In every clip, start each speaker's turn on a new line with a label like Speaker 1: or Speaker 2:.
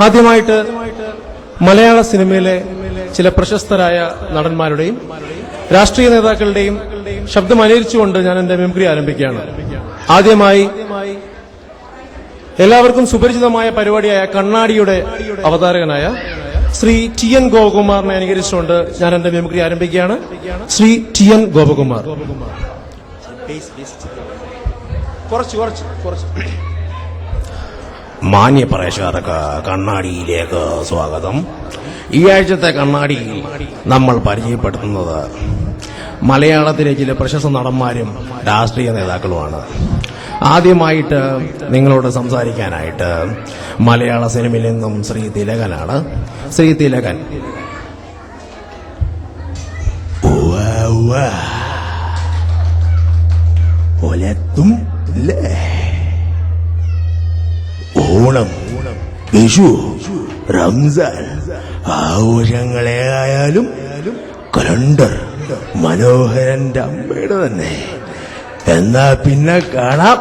Speaker 1: ആദ്യമായിട്ട് മലയാള സിനിമയിലെ ചില പ്രശസ്തരായ നടന്മാരുടെയും രാഷ്ട്രീയ നേതാക്കളുടെയും ശബ്ദം അനുകരിച്ചുകൊണ്ട് ഞാൻ എന്റെ മിമിക്രി ആരംഭിക്കുകയാണ്. ആദ്യമായി എല്ലാവർക്കും സുപരിചിതമായ പരിപാടിയായ കണ്ണാടിയുടെ അവതാരകനായ ശ്രീ ടി എൻ ഗോപകുമാറിനെ അനുകരിച്ചുകൊണ്ട് ഞാൻ എന്റെ മിമിക്രി ആരംഭിക്കുകയാണ്. Shri T N Gopakumar.
Speaker 2: മാന്യ പ്രേക്ഷകർക്ക് കണ്ണാടിയിലേക്ക് സ്വാഗതം. ഈ ആഴ്ചത്തെ കണ്ണാടിയിൽ നമ്മൾ പരിചയപ്പെടുത്തുന്നത് മലയാളത്തിലെ ചില പ്രശസ്ത നടന്മാരും രാഷ്ട്രീയ നേതാക്കളുമാണ്. ആദ്യമായിട്ട് നിങ്ങളോട് സംസാരിക്കാനായിട്ട് മലയാള സിനിമയിൽ നിന്നും ശ്രീ തിലകനാണ്. ശ്രീ തിലകൻ. ഒലത്തും ഓണം, വിഷു, റംസാൻ ആഘോഷങ്ങളേയായാലും കലണ്ടർ മനോഹരന്റെ അമ്മയുടെ തന്നെ. എന്നാ പിന്നെ കാണാം.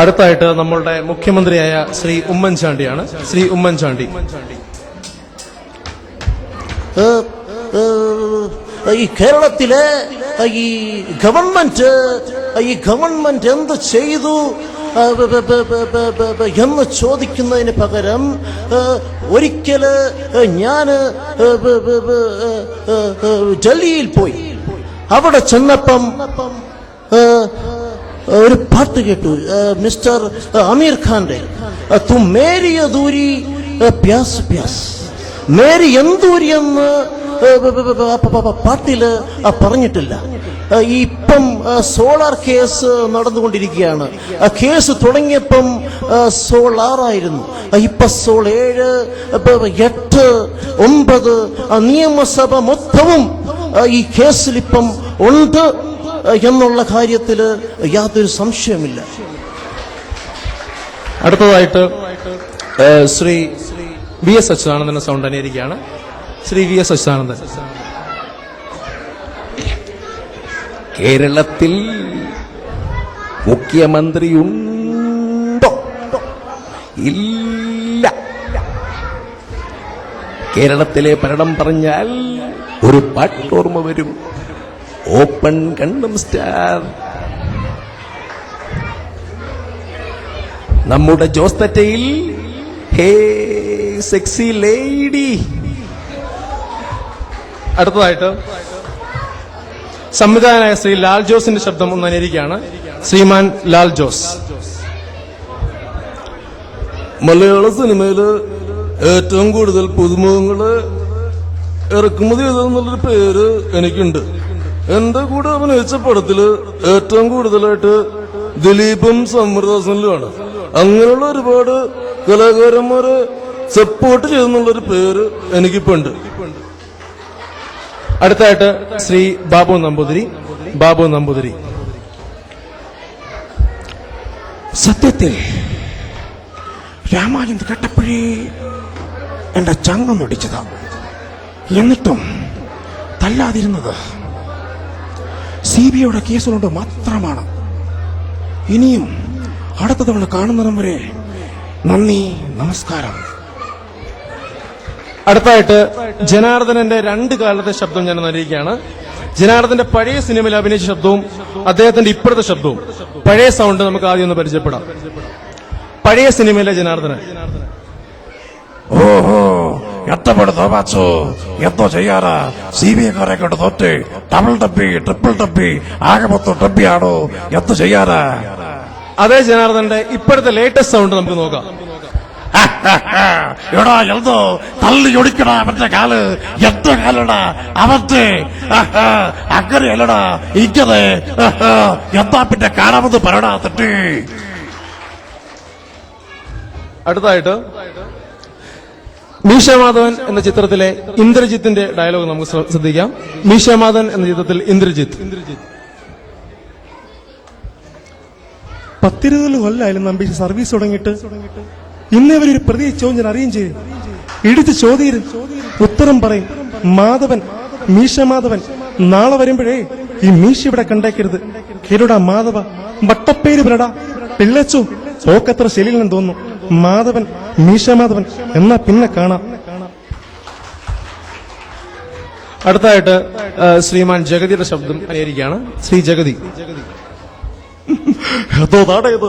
Speaker 1: അടുത്തായിട്ട് നമ്മളുടെ മുഖ്യമന്ത്രിയായ ശ്രീ ഉമ്മൻചാണ്ടിയാണ്. ശ്രീ ഉമ്മൻചാണ്ടി.
Speaker 3: ഈ കേരളത്തിലെ ഈ ഗവൺമെന്റ് എന്ത് ചെയ്തു എന്ന് ചോദിക്കുന്നതിന് പകരം ഒരിക്കല് ഞാൻ ഡൽഹിയിൽ പോയി. അവിടെ ചെന്നപ്പം ഒരു പാട്ട് കേട്ടു, മിസ്റ്റർ അമീർ ഖാന്റെ തും മേരി അധൂരി പ്യാസ് പ്യാസ്. മേരി എന്തൂരി എന്ന് പാട്ടില് പറഞ്ഞിട്ടില്ല. ഇപ്പം സോളാർ കേസ് നടന്നുകൊണ്ടിരിക്കുകയാണ്. കേസ് തുടങ്ങിയപ്പം സോളാറായിരുന്നു, ഇപ്പൊ സോൾ 7, 8, 9 നിയമസഭ മൊത്തവും ഈ കേസിലിപ്പം ഉണ്ട് എന്നുള്ള കാര്യത്തില് യാതൊരു സംശയമില്ല.
Speaker 1: അടുത്തതായിട്ട് ശ്രീ വി എസ് അച്യുതാനന്ദന്റെ സൗണ്ട് അനുകരിക്കുകയാണ്. Shri V S Achuthanandan.
Speaker 2: കേരളത്തിൽ മുഖ്യമന്ത്രിയുണ്ടോ? ഇല്ല. കേരളത്തിലെ ഭരണം പറഞ്ഞാൽ ഒരു പാട്ടോർമ്മ വരും, ഓപ്പൺ കണ്ണും സ്റ്റാർ. നമ്മുടെ ജോസ്തറ്റയിൽ ഹേ സെക്സി ലേഡി.
Speaker 1: അടുത്തതായിട്ട് സംവിധായകനായ ശ്രീ ലാൽ ജോസിന്റെ ശബ്ദം ഒന്ന് അനുകരിക്കുകയാണ്. ശ്രീമാൻ ലാൽ ജോസ്.
Speaker 4: മലയാള സിനിമയില് ഏറ്റവും കൂടുതൽ പുതുമുഖങ്ങള് ഇറക്കുമതി ചെയ്തെന്നുള്ളൊരു പേര് എനിക്കുണ്ട്. എന്റെ കൂടെ അഭിനയിച്ച പടത്തില് ഏറ്റവും കൂടുതലായിട്ട് ദിലീപും സമൃദ്ധാസനിലുമാണ്. അങ്ങനെയുള്ള ഒരുപാട് കലാകാരന്മാരെ സപ്പോർട്ട് ചെയ്തെന്നുള്ളൊരു പേര് എനിക്കിപ്പോ ഉണ്ട്.
Speaker 1: അടുത്തായിട്ട് ശ്രീ ബാബു നമ്പൂതിരി. ബാബു നമ്പൂതിരി.
Speaker 2: സത്യത്തിൽ രാമായണം കേട്ടപ്പോഴേ എന്റെ ചങ്കം ഒടിച്ചതാ. എന്നിട്ടും തല്ലാതിരുന്നത് CBIയുടെ കേസുകൊണ്ട് മാത്രമാണ്. ഇനിയും അടുത്ത തവണ കാണുന്നതും വരെ നന്ദി, നമസ്കാരം.
Speaker 1: അടുത്തായിട്ട് ജനാർദ്ദനന്റെ 2 കാലത്തെ ശബ്ദം ഞാൻ അറിയിക്കുകയാണ്. ജനാർദ്ദന്റെ പഴയ സിനിമയിൽ അഭിനയിച്ച ശബ്ദവും അദ്ദേഹത്തിന്റെ ഇപ്പോഴത്തെ ശബ്ദവും പഴയ സൗണ്ട് നമുക്ക് ആദ്യം ഒന്ന് പരിചയപ്പെടാം. പഴയ സിനിമയിലെ ജനാർദ്ദനൻ.
Speaker 2: ഓഹോ, എത്തപ്പെടുത്തോ ബാച്ചു, എന്തോ ചെയ്യാറ്? CBIക്കാരെ കൊണ്ട് തോറ്റ് ഡബിൾ ഡബ്ബി, ട്രിപ്പിൾ ഡബ്ബി, ആകെ മൊത്തം ഡബ്ബിയാണോ? എന്ത് ചെയ്യാറ്?
Speaker 1: അതേ ജനാർദ്ദന്റെ ഇപ്പോഴത്തെ ലേറ്റസ്റ്റ് സൗണ്ട് നമുക്ക് നോക്കാം.
Speaker 2: എടാ എന്തോ തള്ളി ഒടിക്കടാ അവന്റെ കാല്, എത്ര കാലടാ അവന്റെ, അങ്ങനെയല്ലടാ ഇങ്ങനെ, എന്താ പിന്നെ കാണാമെന്ന് പറയടാ തെറ്റി.
Speaker 1: അടുത്തായിട്ട് മീശമാധവൻ എന്ന ചിത്രത്തിലെ ഇന്ദ്രജിത്തിന്റെ ഡയലോഗ് നമുക്ക് ശ്രദ്ധിക്കാം. മീശമാധവൻ എന്ന ചിത്രത്തിൽ ഇന്ദ്രജിത്ത്.
Speaker 5: 10-20 കൊല്ലായാലും നമ്പി സർവീസ് തുടങ്ങിയിട്ട് ഇന്നേ വരെ ഒരു പ്രതിയെ ചോദ്യം അറിയും ചെയ്യും. ഇടിച്ച് ചോദ്യം ഉത്തരം പറയും. മാധവൻ, മീശമാധവൻ. നാളെ വരുമ്പോഴേ ഈ മീശ ഇവിടെ കണ്ടേക്കരുത്. കേരടാ മാധവ, വട്ടപ്പേര് വരടാ, പിള്ളച്ചോ പോക്കത്ര ശരിയില്ലെന്ന് തോന്നുന്നു. മാധവൻ, മീശ മാധവൻ, എന്നാ പിന്നെ കാണാം.
Speaker 1: അടുത്തതായിട്ട് ശ്രീമാൻ ജഗതിയുടെ ശബ്ദം അനുകരിക്കുകയാണ്. ശ്രീ ജഗതി.
Speaker 3: എന്തോ നാടേത്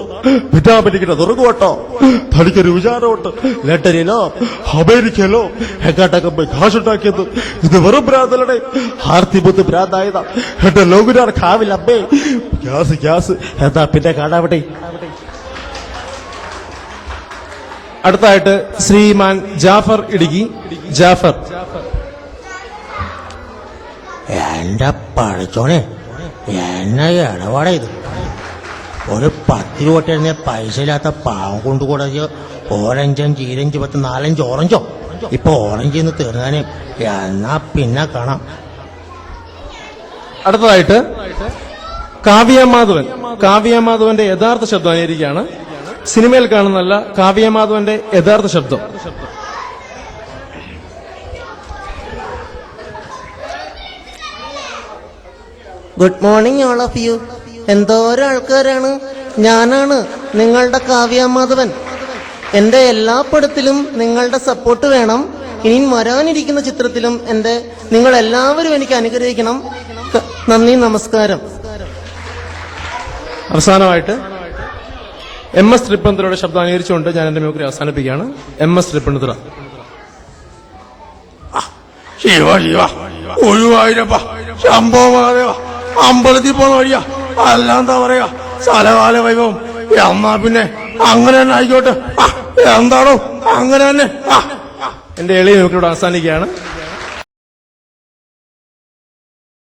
Speaker 3: വിറ്റാമിനിക്കിന്റെ തുറക്കുവട്ടോ, തനിക്കൊരു വിചാരമുണ്ട്. ലണ്ടനിലോ അമേരിക്കയിലോ എങ്ങാട്ടൊക്കെ പോയി കാശുണ്ടാക്കിയത് ഇത് വെറും ഭ്രാന്തലടെ, ആർത്തിബുദ്ധ് ഭ്രാന്തായതാ. എന്റെ ലോകുരാർ കാവിലമ്മേ, ഗ്യാസ് എന്താ പിന്നെ കാണാവിടെ.
Speaker 1: അടുത്തതായിട്ട് ശ്രീമാൻ ജാഫർ ഇടുക്കി. ജാഫർ.
Speaker 3: എന്റെ പഠിച്ചോനെ, എന്നാ ഇടപാടാ ഇത്? ഒരു 10 രൂപ എഴുതിയ പൈസ ഇല്ലാത്ത പാവം കൊണ്ടുകൂടെ ഓറഞ്ച് 5 10 4 ഓറഞ്ചോ. ഇപ്പൊ ഓറഞ്ചിൽ നിന്ന് തീർന്നാന് എന്നാ പിന്നെ കാണാം.
Speaker 1: അടുത്തതായിട്ട് കാവ്യ മാധവൻ. കാവ്യ മാധവന്റെ യഥാർത്ഥ ശബ്ദം അനുകരിക്കുകയാണ്. സിനിമയിൽ കാണുന്നല്ല, കാവ്യ മാധവന്റെ യഥാർത്ഥ ശബ്ദം.
Speaker 3: Good morning all of you. എന്തോരം ആൾക്കാരാണ്. ഞാനാണ് നിങ്ങളുടെ കാവ്യ മാധവൻ. എന്റെ എല്ലാ പടത്തിലും നിങ്ങളുടെ സപ്പോർട്ട് വേണം. ഇനിയും വരാനിരിക്കുന്ന ചിത്രത്തിലും നിങ്ങൾ എല്ലാവരും എനിക്ക് അനുഗ്രഹിക്കണം. നന്ദി, നമസ്കാരം.
Speaker 1: അവസാനമായിട്ട് MS തൃപ്പൂണിത്തുറയുടെ ശബ്ദം അനുകരിച്ചുകൊണ്ട് ഞാൻ എന്റെ മിമിക്രി അവസാനിപ്പിക്കുകയാണ്. MS തൃപ്പൂണിത്തുറ.
Speaker 2: ശിവ ശിവ, ഒഴിവായിരപ്പ, ശംഭോമാദേവ, അമ്പലത്തിൽ പോണ വഴിയാ, അല്ലാന്താ പറയാ, സ്ഥലകാല വൈഭവം. എന്നാ പിന്നെ അങ്ങനെ തന്നെ ആയിക്കോട്ടെ. എന്താണോ അങ്ങനെ തന്നെ.
Speaker 1: എന്റെ എളിയ മിമിക്രിയോട് അവസാനിക്കുകയാണ്.